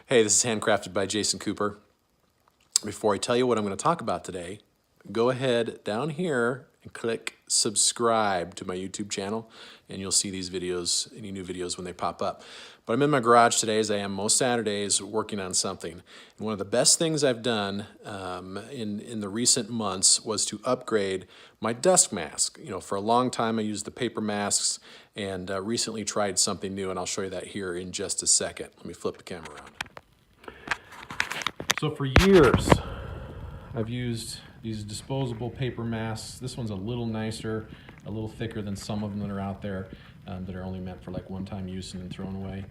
Hey, this is handcrafted by Jason Cooper. Before I tell you what I'm going to talk about today, go ahead down here and click subscribe to my YouTube channel, and you'll see these videos, any new videos when they pop up. But I'm in my garage today, as I am most Saturdays, working on something. And one of the best things I've done in the recent months was to upgrade my dusk mask. You know, for a long time I used the paper masks, and recently tried something new, and I'll show you that here in just a second. Let me flip the camera around. So for years, I've used these disposable paper masks. This one's a little nicer, a little thicker than some of them that are out there that are only meant for like one-time use and then thrown away.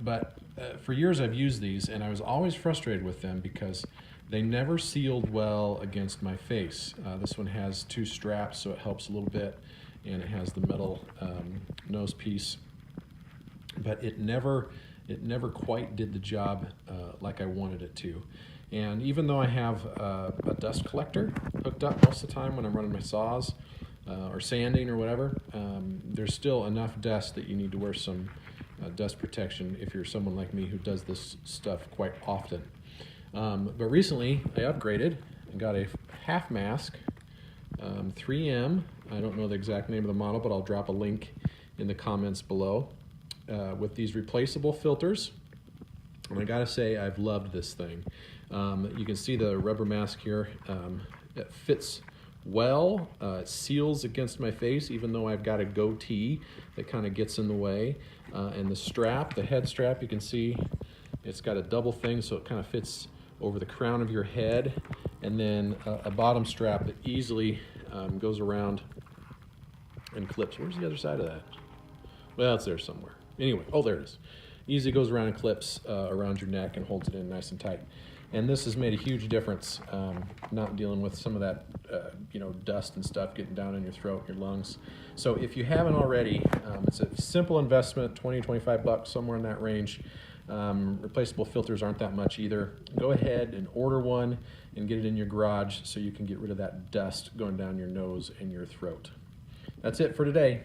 But for years I've used these, and I was always frustrated with them because they never sealed well against my face. This one has two straps, so it helps a little bit, and it has the metal nose piece, but it never quite did the job like I wanted it to. And even though I have a dust collector hooked up most of the time when I'm running my saws or sanding or whatever, there's still enough dust that you need to wear some dust protection if you're someone like me who does this stuff quite often. But recently I upgraded and got a half mask, 3M. I don't know the exact name of the model, but I'll drop a link in the comments below. With these replaceable filters, and I gotta say I've loved this thing. You can see the rubber mask here. It fits well. It seals against my face, even though I've got a goatee that kind of gets in the way. And the strap, the head strap, you can see it's got a double thing, so it kind of fits over the crown of your head, and then a bottom strap that easily goes around and clips. Where's the other side of that? Well, it's there somewhere. Anyway, oh, there it is. Easy goes around and clips around your neck and holds it in nice and tight. And this has made a huge difference, not dealing with some of that, dust and stuff getting down in your throat, your lungs. So if you haven't already, it's a simple investment, 20, 25 bucks, somewhere in that range. Replaceable filters aren't that much either. Go ahead and order one and get it in your garage so you can get rid of that dust going down your nose and your throat. That's it for today.